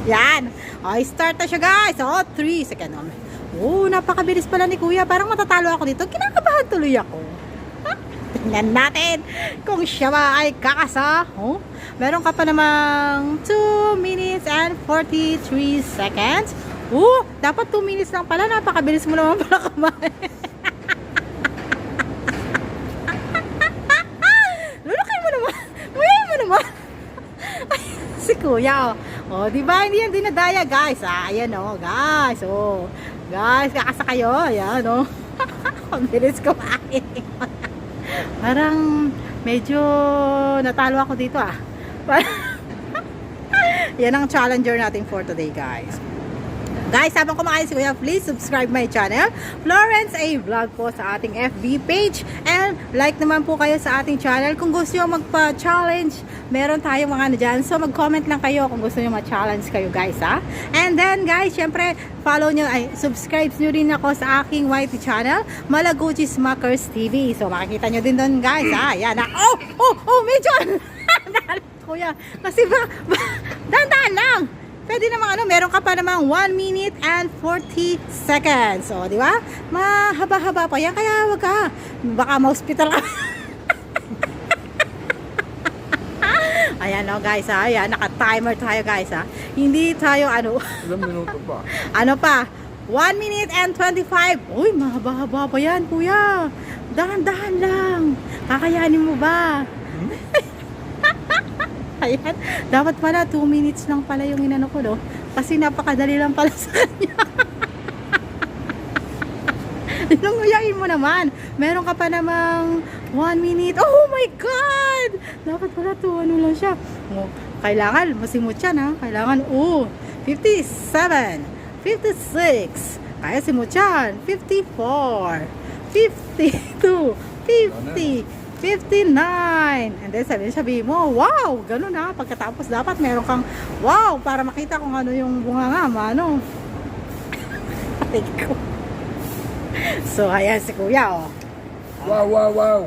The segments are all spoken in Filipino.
Yan. O, start na siya guys. O, 3 second. Napakabilis pala ni Kuya. Parang matatalo ako dito. Kinakabahan tuloy ako. Tingnan natin kung siya ba ay kakasa. Meron ka pa namang 2 minutes and 43 seconds. Dapat 2 minutes lang pala. Napakabilis mo naman pala kumain. Lulukin mo naman. Muyayin mo naman. Si Kuya, diba? Hindi yan dinadaya, guys. Ayan, guys. Guys, kakasa kayo. Ayan, ang bilis kumain. Parang medyo natalo ako dito, Yan ang challenger natin for today, guys. Guys, habang kumakain si Kuya, please subscribe my channel, Florence A Vlog po sa ating FB page. And like naman po kayo sa ating channel. Kung gusto nyo magpa-challenge, meron tayong mga dyan. So mag-comment lang kayo kung gusto nyo ma-challenge kayo, guys, And then, guys, syempre, subscribe nyo rin ako sa aking YT channel, Malaguchi Smackers TV. So makikita nyo din doon, guys, Yan medyo Kuya, kasi dahan-dahan lang. Pwede namang meron ka pa namang 1 minute and 40 seconds. So, di ba? Mahaba-haba pa yan. Kaya wag ka. Baka ma-hospital ka. Ayan, guys, Ayan, naka-timer tayo, guys, Hindi tayo, Ilang minuto pa? 1 minute and 25. Uy, mahaba-haba pa yan, Kuya. Dahan-dahan lang. Kakayanin mo ba? Ayan. Dapat pala 2 minutes lang pala yung inano ko, Kasi napakadali lang pala sa kanya. Lunguyain mo naman. Meron ka pa namang 1 minute. Oh my God! Dapat pala lang siya. Kailangan, masimot yan, Kailangan, 57, 56. Kaya simot yan. 54, 52, 50. 59. And then sabihin mo, wow, ganun Pagkatapos dapat meron kang wow para makita kung ano yung bunga nga, So, ayan si Kuya,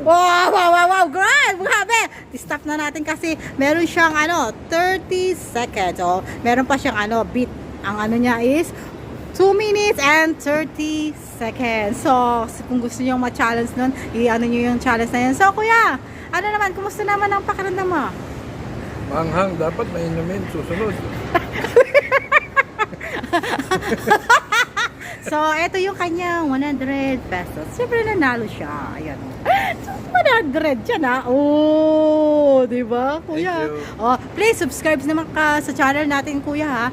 Wow, grabe. Stop na natin kasi meron siyang 30 seconds. Meron pa siyang beat. Ang niya is 2 minutes and 30 seconds. So, kung gusto niyo ma-challenge nun, niyo yung challenge na yan. So, Kuya, kumusta naman ang pakiramdam mo? Manghang, dapat may inumin, susunod. So, ito yung kanyang 100 pesos. Siyempre, nanalo siya. Ayan. So, 100 yan, diba, Kuya? Thank you. Please subscribe naman ka sa channel natin, Kuya,